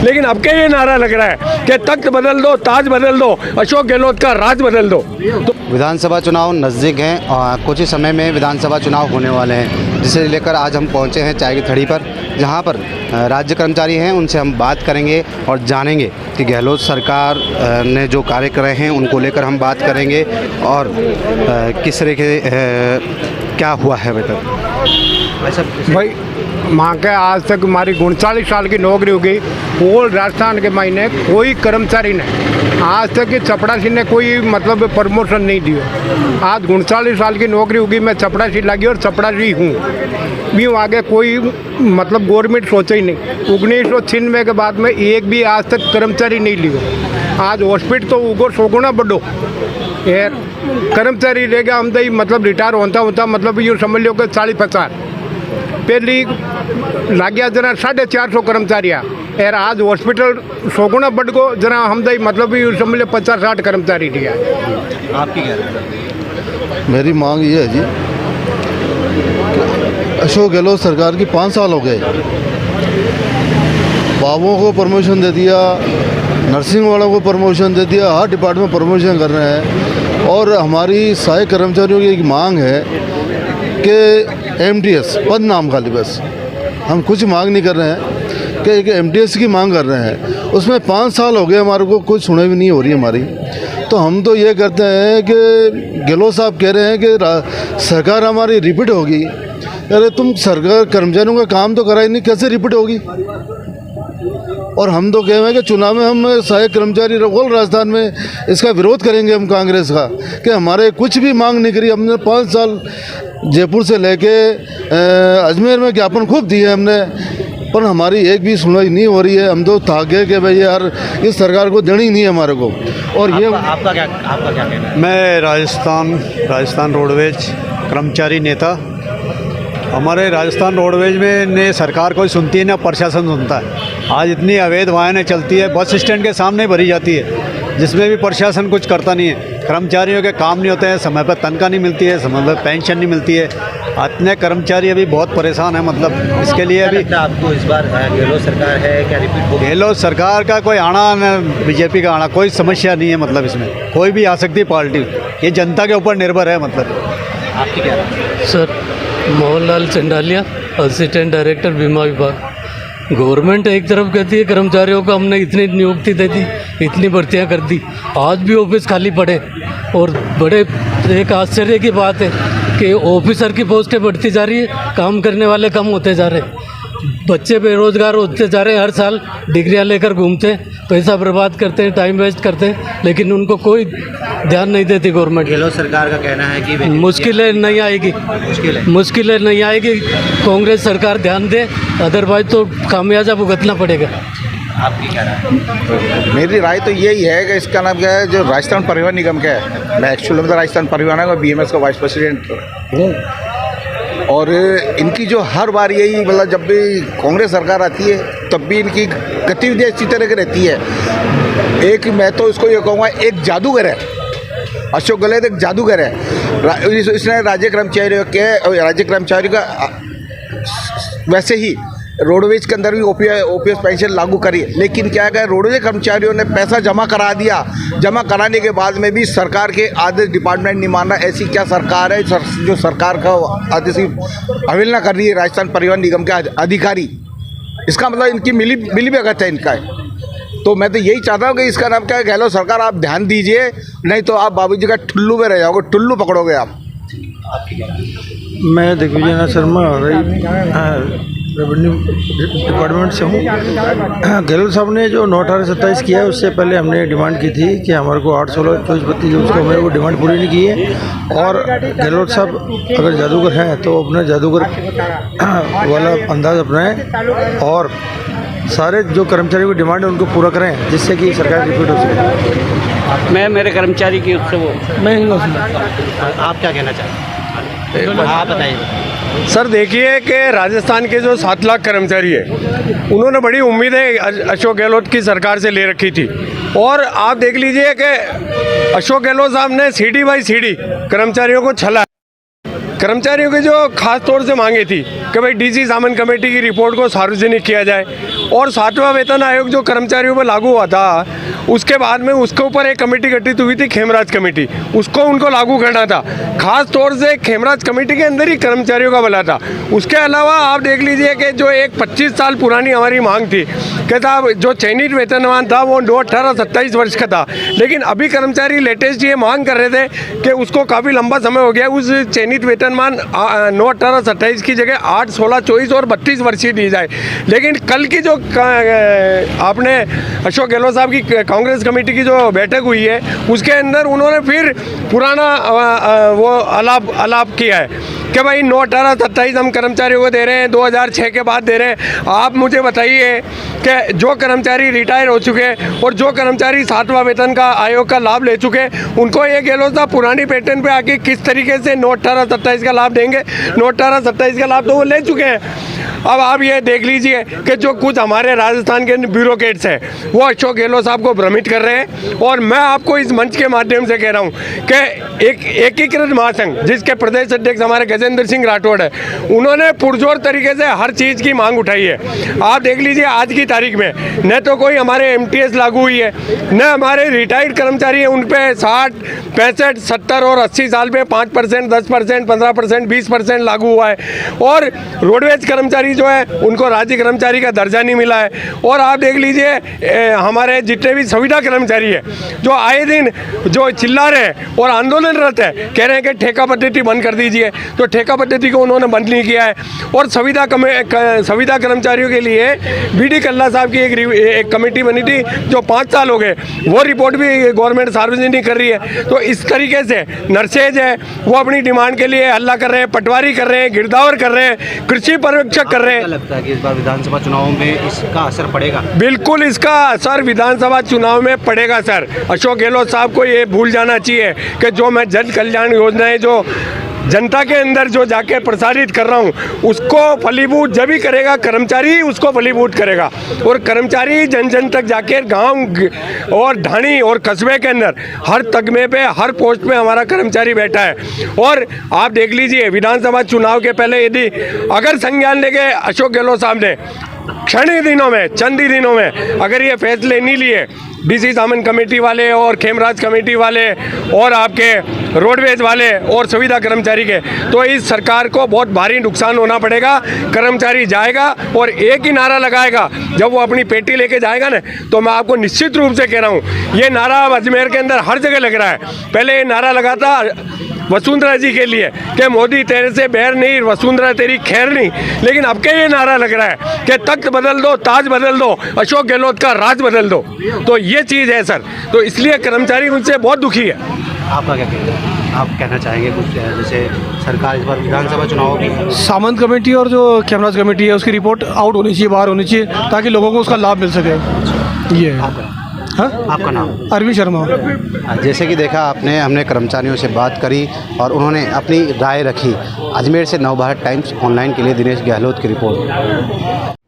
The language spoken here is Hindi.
लेकिन अब के ये नारा लग रहा है कि तख्त बदल दो, ताज बदल दो, अशोक गहलोत का राज बदल दो। तो विधानसभा चुनाव नज़दीक हैं और कुछ ही समय में विधानसभा चुनाव होने वाले हैं, जिसे लेकर आज हम पहुंचे हैं चाय की थड़ी पर, जहां पर राज्य कर्मचारी हैं, उनसे हम बात करेंगे और जानेंगे कि गहलोत सरकार ने जो कार्य करे हैं उनको लेकर हम बात करेंगे और किस तरह के क्या हुआ है अभी तक। भाई माँ के आज तक हमारी 39 साल की नौकरी होगी, होल राजस्थान के महीने कोई कर्मचारी ने आज तक चपड़ासी ने कोई मतलब प्रमोशन नहीं दिया। आज 39 साल की नौकरी होगी, मैं चपड़ासी लगी और चपड़ासी हूँ भी हूँ, आगे कोई मतलब गवर्नमेंट सोचा ही नहीं। 1996 के बाद में एक भी आज तक कर्मचारी नहीं लियो। आज हॉस्पिटल तो उगो सोगुना बढ़ो यार कर्मचारी रहेगा हम तो मतलब रिटायर होता मतलब ये समझ लो कि 40-50 पहली लग गया जना 450 कर्मचारी यार आज हॉस्पिटल सोगुना बढ़ गो जना हम तो मतलब ये समझ लो 50-60 कर्मचारी दिया। आपकी क्या राय है? मेरी मांग ये है जी, अशोक गहलोत सरकार की 5 साल हो गए, बाबुओं को प्रमोशन दे दिया, नर्सिंग वालों को प्रमोशन दे दिया, हर डिपार्टमेंट प्रमोशन कर रहे हैं। और हमारी सहायक कर्मचारियों की एक मांग है कि MTS पद नाम खाली, बस हम कुछ मांग नहीं कर रहे हैं कि एक MTS की मांग कर रहे हैं। उसमें 5 साल हो गए हमारे को कुछ सुने भी नहीं हो रही हमारी। तो हम तो ये करते हैं कि गहलोत साहब कह रहे हैं कि सरकार हमारी रिपीट होगी। अरे तुम सरकार कर्मचारियों का काम तो करा ही नहीं, कैसे रिपीट होगी? और हम तो कह रहे हैं कि चुनाव में हम सहायक कर्मचारी होल राजस्थान में इसका विरोध करेंगे हम कांग्रेस का, कि हमारे कुछ भी मांग नहीं करी। हमने 5 साल जयपुर से लेके अजमेर में ज्ञापन खूब दिए हमने, पर हमारी एक भी सुनवाई नहीं हो रही है। हम तो थक गए कि भाई यार इस सरकार को देनी ही नहीं है हमारे को। और ये आपका क्या कहना है? मैं राजस्थान रोडवेज कर्मचारी नेता। हमारे राजस्थान रोडवेज में ने सरकार कोई सुनती है ना प्रशासन सुनता है। आज इतनी अवैध वाहनें चलती है, बस स्टैंड के सामने भरी जाती है, जिसमें भी प्रशासन कुछ करता नहीं है। कर्मचारियों के काम नहीं होते हैं, समय पर तनख्वाह नहीं मिलती है, समय पर पेंशन नहीं मिलती है। इतने कर्मचारी अभी बहुत परेशान है। मतलब इसके लिए अभी आपको इस बार गहलोत सरकार है क्या रिपीट होगी? गहलोत सरकार का कोई आना न बीजेपी का आना कोई समस्या नहीं है। मतलब इसमें कोई भी आ सकती है पार्टी, ये जनता के ऊपर निर्भर है। मतलब आपकी क्या राय है? Sir Mohanlal Chandalia, assistant director बीमा विभाग। गवर्नमेंट एक तरफ कहती है कर्मचारियों को हमने इतनी नियुक्ति दे दी, इतनी भर्तियां कर दी, आज भी ऑफिस खाली पड़े। और बड़े एक आश्चर्य की बात है कि ऑफिसर की पोस्टें बढ़ती जा रही है, काम करने वाले कम होते जा रहे हैं। बच्चे बेरोजगार होते जा रहे हैं, हर साल डिग्रियां लेकर घूमते हैं, पैसा बर्बाद करते हैं, टाइम वेस्ट करते हैं, लेकिन उनको कोई ध्यान नहीं देती गवर्नमेंट। गहलोत सरकार का कहना है कि मुश्किलें नहीं आएगी, मुश्किलें नहीं आएगी, कांग्रेस सरकार ध्यान दे, अदरवाइज तो खामियाजा भुगतना पड़ेगा। आपकी क्या राय है? मेरी राय तो यही है कि इसका नाम क्या है, जो राजस्थान परिवहन निगम का है, मैं एक्चुअली मतलब राजस्थान परिवहन है, BMS का वाइस प्रेसिडेंट हूँ। और इनकी जो हर बार यही मतलब जब भी कांग्रेस सरकार आती है तब भी इनकी गतिविधियाँ इसी तरह की रहती है। एक मैं तो इसको ये कहूँगा एक जादूगर है, अशोक गहलोत एक जादूगर है। इसने राज्य कर्मचारी का वैसे ही रोडवेज के अंदर भी OPS पेंशन लागू करी, लेकिन क्या है रोडवेज कर्मचारियों ने पैसा जमा करा दिया। जमा कराने के बाद में भी सरकार के आदेश डिपार्टमेंट नहीं मान रहा। ऐसी क्या सरकार है जो सरकार का आदेश की अवहेलना कर रही है राजस्थान परिवहन निगम के अधिकारी? इसका मतलब इनकी मिली भगत है इनका। तो मैं तो यही चाहता हूँ कि इसका नाम क्या है, गहलोत सरकार आप ध्यान दीजिए, नहीं तो आप बाबूजी का टुल्लू में रह जाओगे, टुल्लू पकड़ोगे आप। मैं दिग्विजय शर्मा रेवेन्यू डिपार्टमेंट से हूँ। गहलोत साहब ने जो 9/18/27 किया है, उससे पहले हमने डिमांड की थी कि हमारे को 8/16/24/32 जो उसको हमें वो डिमांड पूरी नहीं की है। और गहलोत साहब अगर जादूगर हैं तो अपना जादूगर वाला अंदाज अपनाएं और सारे जो कर्मचारियों की डिमांड है उनको पूरा करें, जिससे कि सरकार रिपीट हो सके। मैं मेरे कर्मचारी की उससे वो मैं आप क्या कहना चाहते हैं? आप बताइए। सर देखिए कि राजस्थान के जो 7 लाख कर्मचारी है, उन्होंने बड़ी उम्मीदें अशोक गहलोत की सरकार से ले रखी थी। और आप देख लीजिए कि अशोक गहलोत साहब ने सीढ़ी बाई सीढ़ी कर्मचारियों को छला। कर्मचारियों की जो खास तौर से मांगे थी कि भाई डीसी सामन कमेटी की रिपोर्ट को सार्वजनिक किया जाए और 7वां वेतन आयोग जो कर्मचारियों पर लागू हुआ था उसके बाद में उसके ऊपर एक कमेटी गठित हुई थी खेमराज कमेटी, उसको उनको लागू करना था। खास तौर से खेमराज कमेटी के अंदर ही कर्मचारियों का भला था। उसके अलावा आप देख लीजिए कि जो एक 25 साल पुरानी हमारी मांग थी कि साहब जो चयनित वेतनमान था वो 9, 18, 27 वर्ष का था, लेकिन अभी कर्मचारी लेटेस्ट ये मांग कर रहे थे कि उसको काफ़ी लंबा समय हो गया, उस चयनित वेतनमान 9, 18, 27 की जगह 8, 16, 24 और 32 वर्ष ही दी जाए। लेकिन कल की जो आपने अशोक गहलोत साहब की कांग्रेस कमेटी की जो बैठक हुई है उसके अंदर उन्होंने फिर पुराना वो अलाप किया है कि भाई 9, 18, 27 हम कर्मचारियों को दे रहे हैं, 2006 के बाद दे रहे हैं। आप मुझे बताइए कि जो कर्मचारी रिटायर हो चुके हैं और जो कर्मचारी 7वां वेतन का आयोग का लाभ ले चुके हैं उनको ये गहलोत साहब पुरानी पैटर्न पे आके किस तरीके से 9, 18, 27 का लाभ देंगे। 9, 18, 27 का लाभ तो वो ले चुके हैं। अब आप ये देख लीजिए कि जो कुछ हमारे राजस्थान के ब्यूरोक्रेट्स हैं वो अशोक गहलोत साहब को भ्रमित कर रहे हैं। और मैं आपको इस मंच के माध्यम से कह रहा हूँ कि एक एकीकृत महासंघ जिसके प्रदेश अध्यक्ष हमारे गजेंद्र सिंह राठौड़ है, उन्होंने पुरजोर तरीके से हर चीज़ की मांग उठाई है। आप देख लीजिए आज की तारीख में न तो कोई हमारे MTS लागू हुई है, न हमारे रिटायर्ड कर्मचारी हैं उन पर 60, 65, 70 और 80 साल पे 5%, 10%, 15%, 20% लागू हुआ है। और रोडवेज कर्मचारी जो है उनको राज्य कर्मचारी का दर्जा नहीं मिला है। और आप देख लीजिए हमारे जितने भी संविदा कर्मचारी है जो आए दिन जो चिल्ला रहे हैं और आंदोलनरत है, कह रहे हैं कि ठेका पद्धति बंद कर दीजिए, तो ठेका पद्धति को उन्होंने बंद नहीं किया है। और संविदा कर्मचारियों के लिए BD कल्ला साहब की एक कमेटी बनी थी जो 5 साल हो गए, वो रिपोर्ट भी गवर्नमेंट सार्वजनिक कर रही है। तो इस तरीके से नर्सेज है वो अपनी डिमांड के लिए हल्ला कर रहे हैं, पटवारी कर रहे हैं, गिरदावर कर रहे हैं, कृषि पर्यवेक्षक कर रहे हैं। लगता है कि इस बार विधानसभा चुनावों में इसका असर पड़ेगा? बिल्कुल इसका असर विधानसभा चुनाव में पड़ेगा सर। अशोक गहलोत साहब को ये भूल जाना चाहिए कि जो मैं जन कल्याण योजनाएं जो जनता के अंदर जो जाके प्रसारित कर रहा हूँ उसको फलीभूत जब ही करेगा कर्मचारी, उसको फलीभूत करेगा। और कर्मचारी जन जन तक जाके गांव और ढाणी और कस्बे के अंदर हर तगमे पे हर पोस्ट पे हमारा कर्मचारी बैठा है। और आप देख लीजिए विधानसभा चुनाव के पहले यदि अगर संज्ञान लेके अशोक गहलोत साहब ने क्षण ही दिनों में, चंद ही दिनों में अगर ये फैसले नहीं लिए डीसी सामन कमेटी वाले और खेमराज कमेटी वाले और आपके रोडवेज वाले और संविदा कर्मचारी के, तो इस सरकार को बहुत भारी नुकसान होना पड़ेगा। कर्मचारी जाएगा और एक ही नारा लगाएगा जब वो अपनी पेटी लेके जाएगा ना, तो मैं आपको निश्चित रूप से कह रहा हूँ ये नारा अजमेर के अंदर हर जगह लग रहा है। पहले ये नारा लगा था वसुंधरा जी के लिए कि मोदी तेरे से बैर नहीं, वसुंधरा तेरी खैर नहीं, लेकिन अब के ये नारा लग रहा है कि तख्त बदल दो, ताज बदल दो, अशोक गहलोत का राज बदल दो। तो ये चीज़ है सर, तो इसलिए कर्मचारी उनसे बहुत दुखी है। आपका क्या कहना है? आप कहना चाहेंगे कुछ, जैसे सरकार इस बार विधानसभा चुनाव की सामंत कमेटी और जो खेमराज कमेटी है उसकी रिपोर्ट आउट होनी चाहिए, बाहर होनी चाहिए, ताकि लोगों को उसका लाभ मिल सके। ये है। हाँ? आपका नाम? अरविंद शर्मा। जैसे कि देखा आपने, हमने कर्मचारियों से बात करी और उन्होंने अपनी राय रखी। अजमेर से नवभारत टाइम्स ऑनलाइन के लिए दिनेश गहलोत की रिपोर्ट।